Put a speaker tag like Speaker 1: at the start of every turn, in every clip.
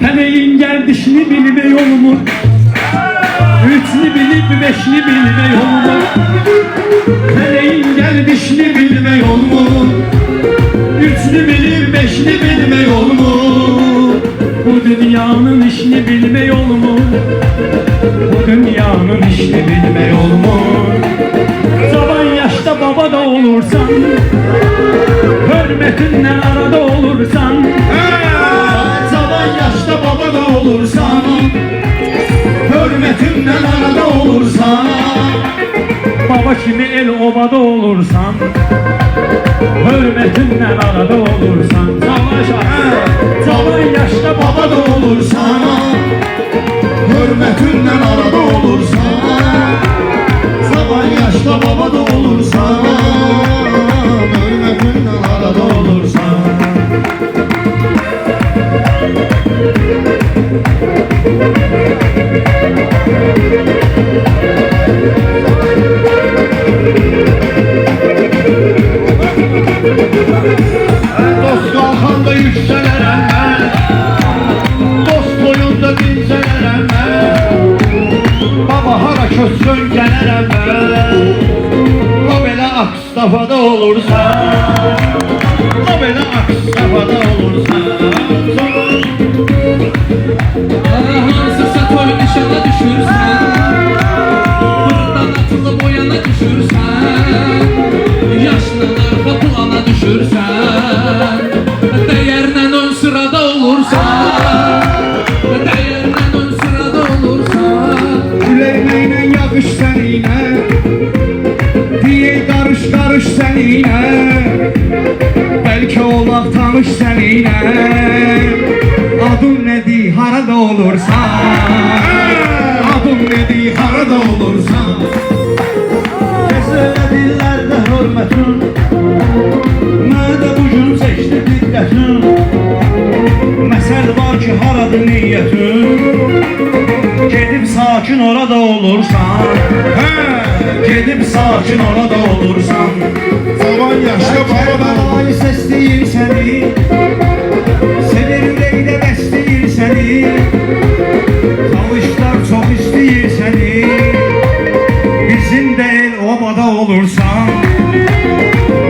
Speaker 1: Peleğin gerdişini bilme yolumu, üçlü bilip beşli bilme yolumu. Peleğin gerdişini bilme yolumu, üçlü bilip beşli bilme yolumu. Bu dünyanın işini bilme yolumu, bu dünyanın işini bilme yolumu. Zaman yaşta baba da olursan, hürmetinle arada olursan. Zaman yaşta baba da olursan, hürmetinle arada olursan. Baba kimi el obada olursan, hürmetinle arada olursan. Zaman yaşta baba da olursan, hürmetinle arada olursan. Zaman yaşta baba da olursan, hürmetinle arada olursan. Dost kalkanda yükselerem ben, dost boyunda dinselerem ben. Baba hara köçsün gelerem ben. O belə Akstafada olursa, o belə Akstafada olursa.
Speaker 2: Hansısa toy nişana düşürsən, buradan atılıb oyana düşürsən, yaşından arxa plana düşürsən, dəyərlə ön sırada olursan, dəyərlə ön sırada olursan.
Speaker 1: Üleymeyle yağış seninle, diye karış karış seninle. Belki olaq tanış seninle. Adın nedir harada olursan, adın nedir harada olursan. Kesələ dillərdə hörmətin, mədə bugün seçdi diqqətin. Məsəl var ki haradır niyyətin, gedib sakin orada olursan. Gedib sakin orada olursan.
Speaker 3: Zaman yaşta baba da
Speaker 1: Kərbəlayı səsləyir səni, sevir Leylə bəsləyir səni. Talışlar çox istəyir səni, bizim də el obada olursan.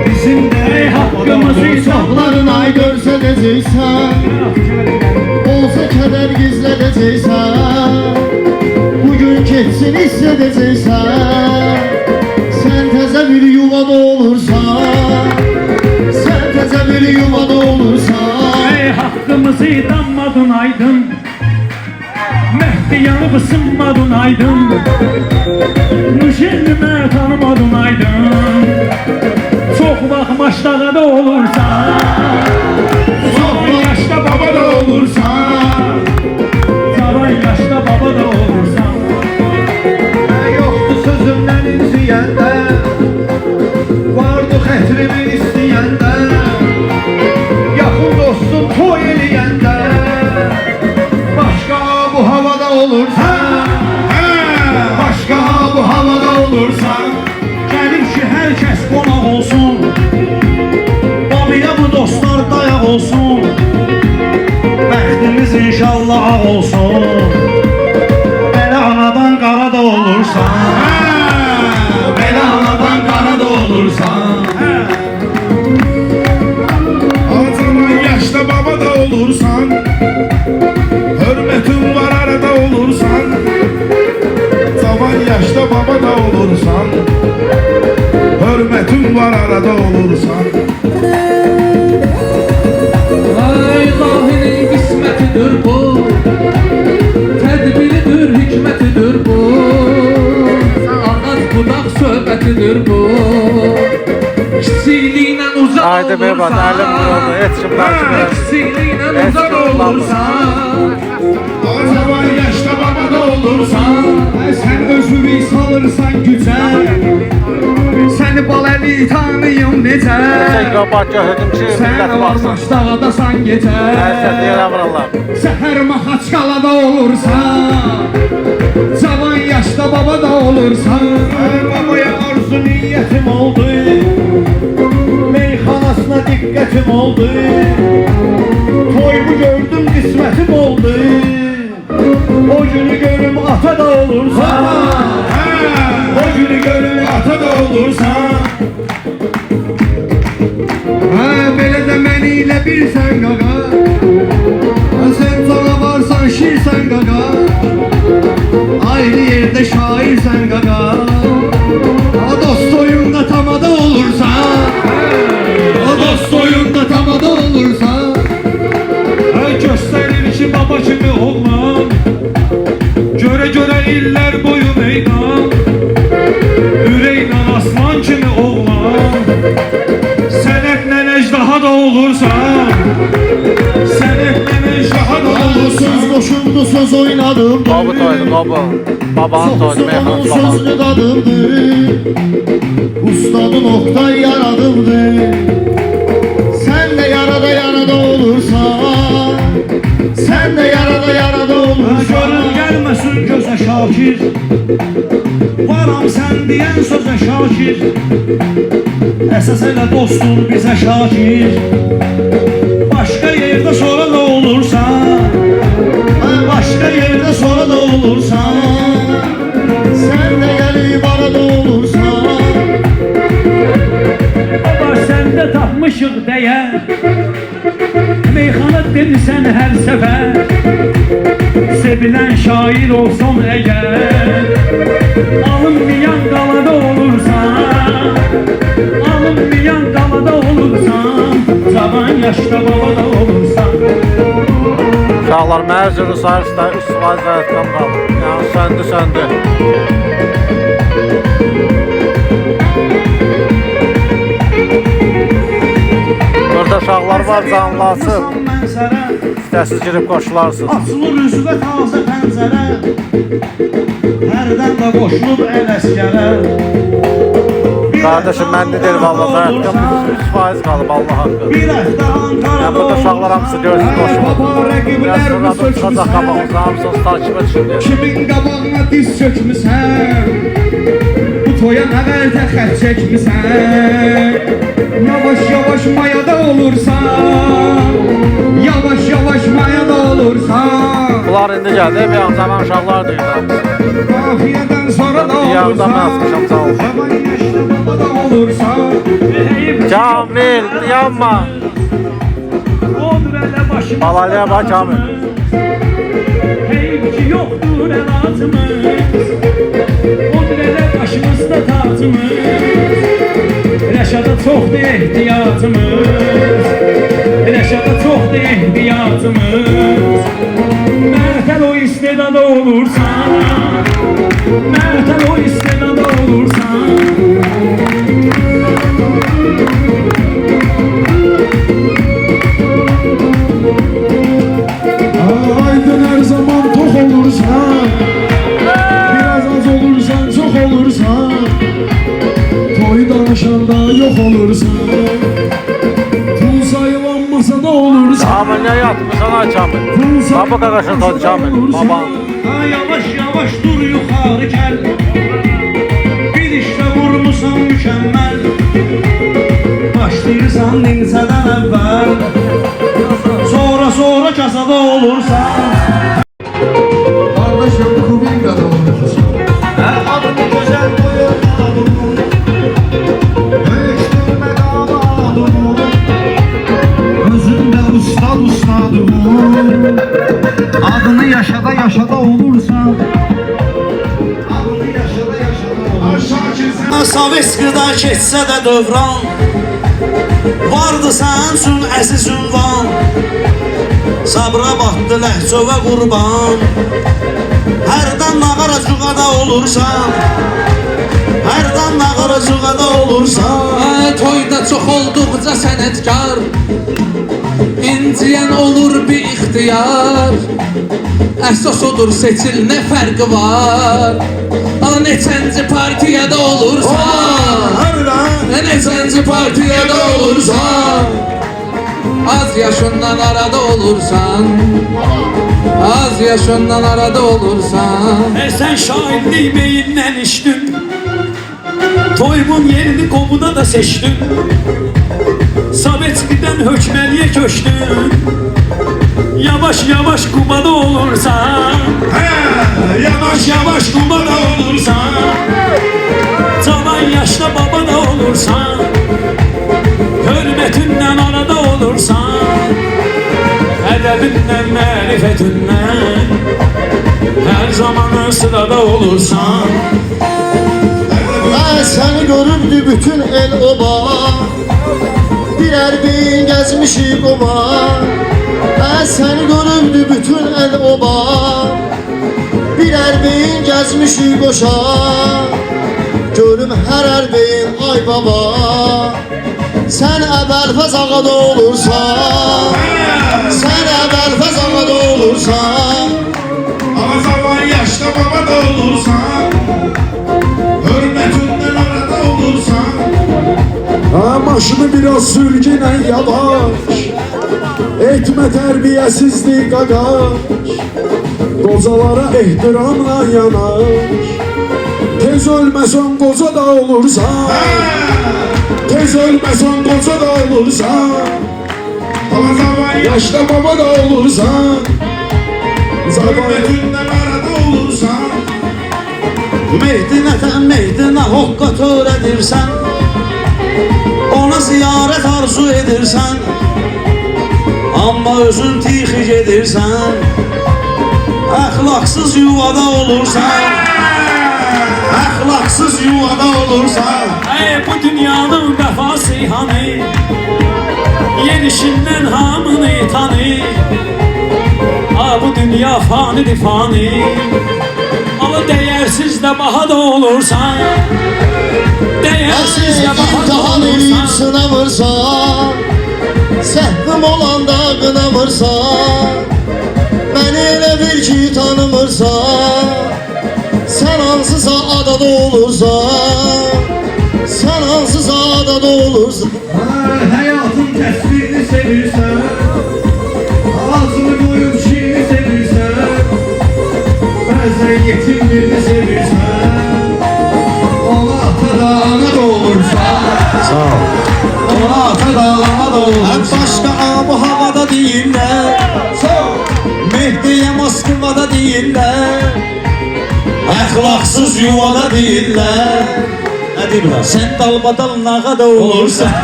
Speaker 1: Bizim də el obada olursan.
Speaker 3: Sağların ay görsədəcəksən, olsa kədər gizlədəcəksən. Bugün keçsin hissedəcəksən, sən təzə bir yuvada olursan, sən təzə bir yuvada olursan.
Speaker 1: Ey hakkımızı dammadın aydın, Mehdi yanıp ısınmadın aydın, Nuşellime tanımadın aydın. Çok bakmaştada da olursan, zaman yaşta baba da olursan, zaman yaşta baba da olursan.
Speaker 3: Yoktu sözümdən inciyəndə, vardı xətrimin istəyəndə. Yaxın dostum toy eləyəndə, başqa bu havada olursan,
Speaker 1: Başka bu havada olursan, gelip ki herkes qonaq olsun, babaya bu dostlar dayaq olsun, bəxtimiz inşallah ağ olsun. Belə anadan qara da olursan, belə anadan qara da olursan.
Speaker 3: zaman yaşta baba da olursan, hürmetin var arada olursan. Zaman yaşta baba da olursan, hürmetin var arada olursan.
Speaker 2: Ay ilahinin qismətidir bu, tədbiridir, hikmətidir bu, ağac budaq söhbətidir bu. Kiçikliyinlə uzaq
Speaker 4: Haydi Mehmet, əlim vuruldu, yetişim danışmıyor.
Speaker 2: kiçikliyinlə uzaq olursan,
Speaker 1: Zaman yaşta baba da olursan, sen özünü salırsan gücə, səni baləli tanıyım necə.
Speaker 4: Tekrar bak gördüm ki
Speaker 1: Sən
Speaker 4: millet baksın.
Speaker 1: varmış dağdasan gecə,
Speaker 4: Her seni yere vururlar.
Speaker 1: səhər Mahaçqalada olursan, cavan yaşda baba da olursan. Babaya arzu niyyətim oldu, meyxanasına diqqətim oldu, toyumu gördüm qismətim oldu. günü görüm ata da olursan. O günü görüm ata da olursan.
Speaker 3: Belə də məni ilə birsən qaqa. Sən canavarsan, şirsən qaqa. Ayrı yerdə şairsən qaqa. Dost oyunda tamada olursan. Dost oyunda tamada olursan.
Speaker 1: Göstərir ki baba kimi oğlan. Göre göre iller boyu meydan. Ürəklə aslan kimi oğlan. Sənətlə ejdaha da olursan. Sənətlə ejdaha da olursan.
Speaker 3: Söz boşumdu, söz oynadım.
Speaker 4: Qobu toydu, qobu. Babanın toydu, meyxanası babanın.
Speaker 3: Sözlü dadımdı. Ustadın Oktay yaradımdı. Sen de yarada olursan. Sen de yarada olursan.
Speaker 1: Görün gəlməsin gözə Şakir. Varam sən deyən sözə Şakir. Əsas elə dostun bizə Şakir. Başqa yerdə sonra da olursan. Başqa yerdə sonra da olursan.
Speaker 3: Sen de gelip arada olursan.
Speaker 1: Baba səndə tapmışıq dəyər. Meyxana demirsən hər səfər. Sevilen şair olsan eğer. Alınmayan qalada olursan. Alınmayan qalada olursan. Cavan yaşda babada olursan.
Speaker 4: Uşaqlar məcburi sayırsa üst vəziyyətdən qalır. Yəni söndü. Burada uşaqlar var, canlı açıb. İstəsiz girib qoşularsınız.
Speaker 1: Açılır üzvə taze pəncərə. Hərdən də qoşulub el əskərə.
Speaker 4: Kardeşim ben de derim valla zaten 3% qalıb Allah haqqı.
Speaker 1: Bir həftə Ankara'da
Speaker 4: Yəni burada uşaqlar hamısı görsün qoşulur. Biraz sonra da çıxacaq qabağımıza hamısını takibə düşün deyə.
Speaker 3: Kimin qabağına diz çökmüsən. Bu toya nə qədər xət çəkmisən. Yavaş mayada olursan. Yavaş mayada olursan.
Speaker 4: Bunlar indi gəldi, bir an zaman uşaqlar deyirlər.
Speaker 3: Qafiyədən sonra da
Speaker 4: Diyarda mən
Speaker 3: olursan.
Speaker 4: asmışam sağ ol.
Speaker 3: Zaman yaşlı babada olursan.
Speaker 4: Kamil, yanma.
Speaker 1: Odur elə başımız.
Speaker 4: Balalıya bax Kamil.
Speaker 1: Heyf ki yoxdur əlacımız. Odur elə başımızda tacımız. Rəşada çoxdur ehtiyacımız. Rəşada çoxdur ehtiyacımız. Mərtəl o istedada olursan. Mərtəl o istedada olursan.
Speaker 3: Aydın her zaman tok olursan. Biraz az olursan, çok olursan. Toy danışanda yok olursan. Pul sayılanmasa da olursan.
Speaker 4: Kamil niyə yatmışsan ay Kamil? Baba qaqaşın toydu Kamil. Baba.
Speaker 1: Yavaş yavaş dur yuxarı gəl. Bir işlə vurmusan mükəmməl. Başlayırsan dinsədən əvvəl. Sonra kasada olursan.
Speaker 3: Kardeşim kubingada olursan.
Speaker 1: Adını gözəl qoyur adını.
Speaker 3: Döyüşdürme damadımı. Özünde ustadımı.
Speaker 1: Adını yaşada olursan.
Speaker 3: Adını yaşada olursan.
Speaker 1: Sovetskıda keçsə də dövran. Vardı sən üçün əziz ünvan. Sabra batdı ləhcövə qurban. Hərdən nağaracuğa da olursan. Hərdən nağaracuğa da olursan.
Speaker 2: Toyda çox olduqca sənətkar. İnciyən olur bir ixtiyar. Əsas odur seçil nə fərqi var. Neçənci partiyada olursan. Neçənci partiyada olursan. Az yaşından arada olursan. Az yaşından arada olursan.
Speaker 1: Sən şahidlik beyindən içdin. Toyumun yerini qobuda da seçdin. Sovetskidən hökməliyə köçdün. Yavaş Kubada olursan. Yavaş yavaş kuma da olursan,
Speaker 2: Cavan yaşda baba da olursan, hürmetinden arada olursan, edebinden, marifetinden her zaman sırada olursan.
Speaker 5: Səni görübdü bütün el oba, birer beyin gezmişik oba. Səni görübdü bütün el oba, birer beyin gezmişik koşa. Görüm her beyin ay baba, sen əbəlfəz ağada olursan, sen əbəlfəz ağada olursan.
Speaker 3: Ama zaman yaşta baba da olursan, hürmetinden arada olursan.
Speaker 6: Maşını biraz sürgüne yavaş, etme terbiyesizlik agaç, kocalara ehtiramla yanaş. Tez ölmesen koca da olursan, tez ölmesen koca da olursan.
Speaker 3: Ama zaman
Speaker 6: Yaşta baba da olursan,
Speaker 3: hürmetinden arada olursan.
Speaker 1: Mehdinətən mehdinə hoqqa tör edirsən, ona ziyarət arzu edirsən, amma özün tixi gedirsən, əxlaqsız yuvada olursan, əxlaqsız yuvada olursan.
Speaker 2: Bu dünyanın vəfası hani, yenişindən hamını tanı. Bu dünya fanidir fani, ama değersiz de baha da olursan, değersiz de baha da
Speaker 5: İmtihan edip
Speaker 2: olursan.
Speaker 5: sınamırsan, səhvim olanda qınamırsan, məni elə bil ki tanımırsan, sen hansısa adada olursan, sen hansısa adada olursan.
Speaker 1: Hayatın təsvirini sevirsən, ağzını qoyub şirini sevirsən, bəzən yetim birini sevirsən, ona ata da ana da olursan. Ona ata da ana da olursan. Başqa abu havada deyirlər, Mehdiyə Moskvada deyirlər, əxlaqsız yuvada deyirlər. Nə deyirlər? Sən dalbadal nağada olursan.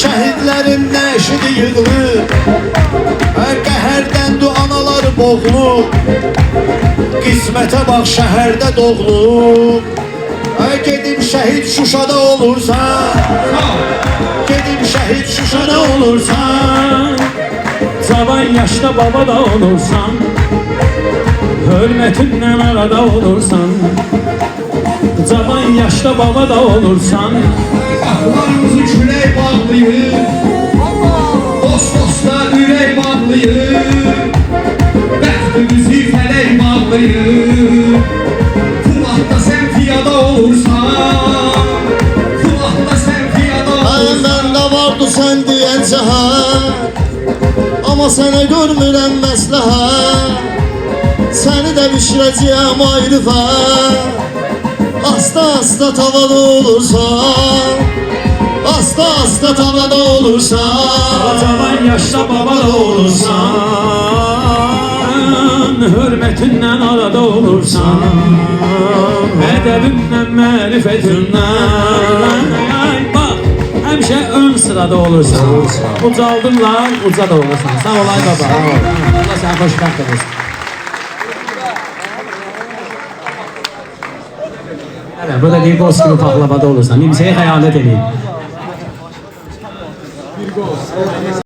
Speaker 5: Şəhidlərin nəşidi yığılır, qəhərdən duanalar boğulur, qismətə bax şəhərdə doğulur. Gedib şəhid Şuşada olursan, gedib şəhid Şuşada olursan.
Speaker 2: Cavan yaşta baba da olursan, hürmetinden arada olursan. Cavan yaşta baba da olursan,
Speaker 1: Qapılarımızı külək bağlayır, dost-dosta ürək bağlayır, bəxtimizi fələk bağlayır. Fulatda sən piyada olursan, Fulatda sən piyada olursan.
Speaker 5: Məndə vardı sən deyən cəhər, amma sənə görmürəm məsləhət. Səni də bişirəcəyəm ayrı fər, asta-asta tavada olursan, asta-asta tavada olursan.
Speaker 2: cavan yaşta baba da olursan, hürmetinden arada olursan, edebinden, marifetinden. Bak, hemşe ön sırada olursan, ucaldırlar, uca da olursan. Sağ olay baba. Allah sen hoşbəxt olursun. Evet, burada bir ghost gibi paklavada olursan, bir şeyi hayalet edeyim.